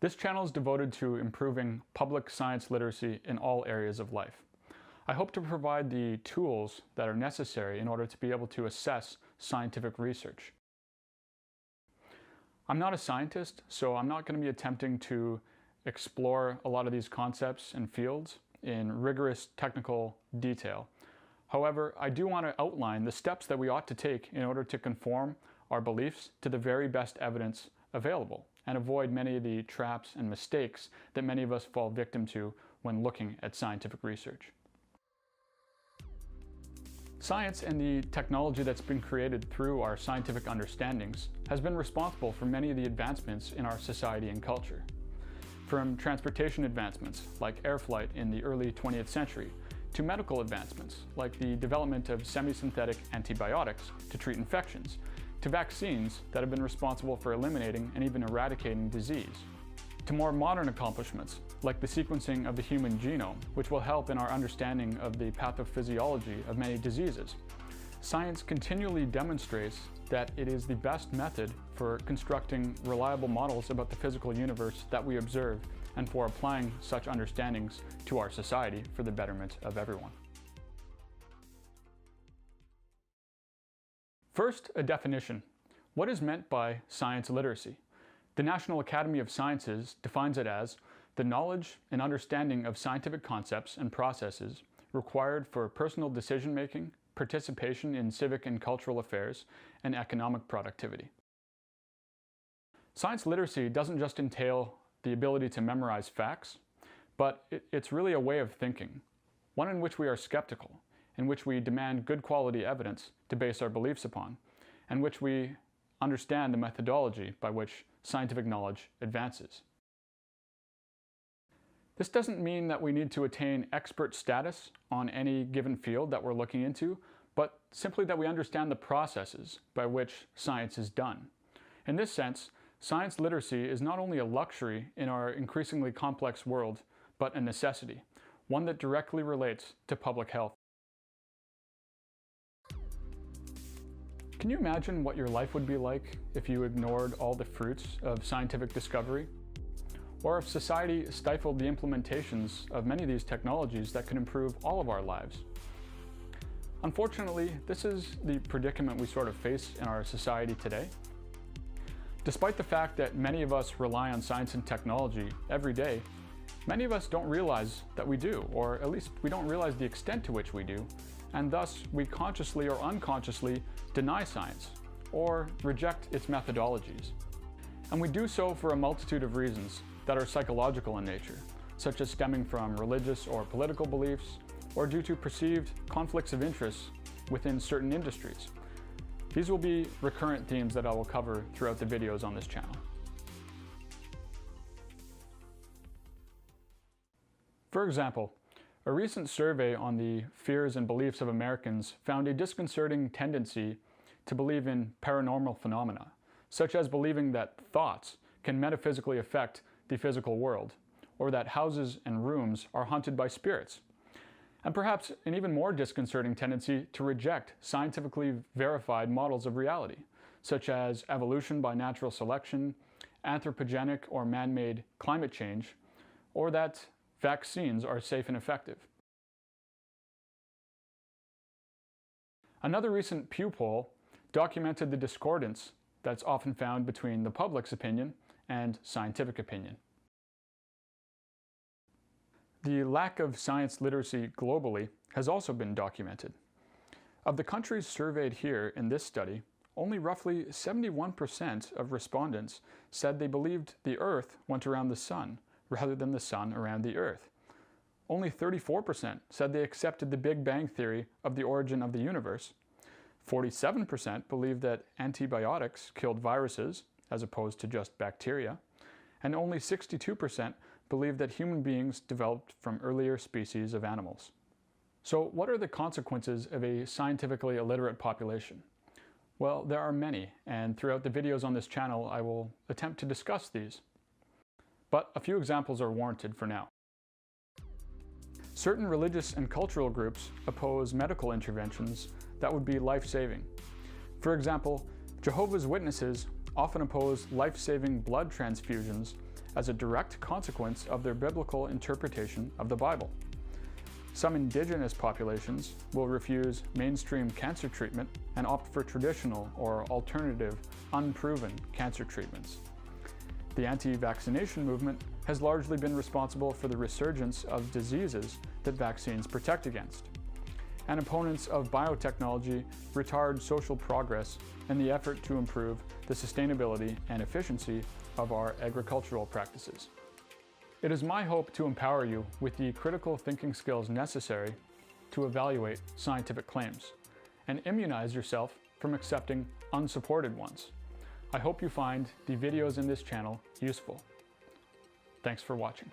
This channel is devoted to improving public science literacy in all areas of life. I hope to provide the tools that are necessary in order to be able to assess scientific research. I'm not a scientist, so I'm not going to be attempting to explore a lot of these concepts and fields in rigorous technical detail. However, I do want to outline the steps that we ought to take in order to conform our beliefs to the very best evidence available and avoid many of the traps and mistakes that many of us fall victim to when looking at scientific research. Science and the technology that's been created through our scientific understandings has been responsible for many of the advancements in our society and culture. From transportation advancements like air flight in the early 20th century to medical advancements like the development of semi-synthetic antibiotics to treat infections, to vaccines that have been responsible for eliminating and even eradicating disease, to more modern accomplishments like the sequencing of the human genome, which will help in our understanding of the pathophysiology of many diseases. Science continually demonstrates that it is the best method for constructing reliable models about the physical universe that we observe and for applying such understandings to our society for the betterment of everyone. First, a definition. What is meant by science literacy? The National Academy of Sciences defines it as the knowledge and understanding of scientific concepts and processes required for personal decision-making, participation in civic and cultural affairs, and economic productivity. Science literacy doesn't just entail the ability to memorize facts, but it's really a way of thinking, one in which we are skeptical, in which we demand good quality evidence to base our beliefs upon, and which we understand the methodology by which scientific knowledge advances. This doesn't mean that we need to attain expert status on any given field that we're looking into, but simply that we understand the processes by which science is done. In this sense, science literacy is not only a luxury in our increasingly complex world, but a necessity, one that directly relates to public health. Can you imagine what your life would be like if you ignored all the fruits of scientific discovery? Or if society stifled the implementations of many of these technologies that could improve all of our lives? Unfortunately, this is the predicament we sort of face in our society today. Despite the fact that many of us rely on science and technology every day, many of us don't realize that we do, or at least we don't realize the extent to which we do, and thus we consciously or unconsciously deny science or reject its methodologies. And we do so for a multitude of reasons that are psychological in nature, such as stemming from religious or political beliefs, or due to perceived conflicts of interest within certain industries. These will be recurrent themes that I will cover throughout the videos on this channel. For example, a recent survey on the fears and beliefs of Americans found a disconcerting tendency to believe in paranormal phenomena, such as believing that thoughts can metaphysically affect the physical world, or that houses and rooms are haunted by spirits. And perhaps an even more disconcerting tendency to reject scientifically verified models of reality, such as evolution by natural selection, anthropogenic or man-made climate change, or that vaccines are safe and effective. Another recent Pew poll documented the discordance that's often found between the public's opinion and scientific opinion. The lack of science literacy globally has also been documented. Of the countries surveyed here in this study, only roughly 71% of respondents said they believed the Earth went around the Sun, rather than the Sun around the Earth. Only 34% said they accepted the Big Bang theory of the origin of the universe. 47% believed that antibiotics killed viruses, as opposed to just bacteria. And only 62% believed that human beings developed from earlier species of animals. So what are the consequences of a scientifically illiterate population? Well, there are many, and throughout the videos on this channel, I will attempt to discuss these. But a few examples are warranted for now. Certain religious and cultural groups oppose medical interventions that would be life-saving. For example, Jehovah's Witnesses often oppose life-saving blood transfusions as a direct consequence of their biblical interpretation of the Bible. Some indigenous populations will refuse mainstream cancer treatment and opt for traditional or alternative, unproven cancer treatments. The anti-vaccination movement has largely been responsible for the resurgence of diseases that vaccines protect against. And opponents of biotechnology retard social progress in the effort to improve the sustainability and efficiency of our agricultural practices. It is my hope to empower you with the critical thinking skills necessary to evaluate scientific claims and immunize yourself from accepting unsupported ones. I hope you find the videos in this channel useful. Thanks for watching.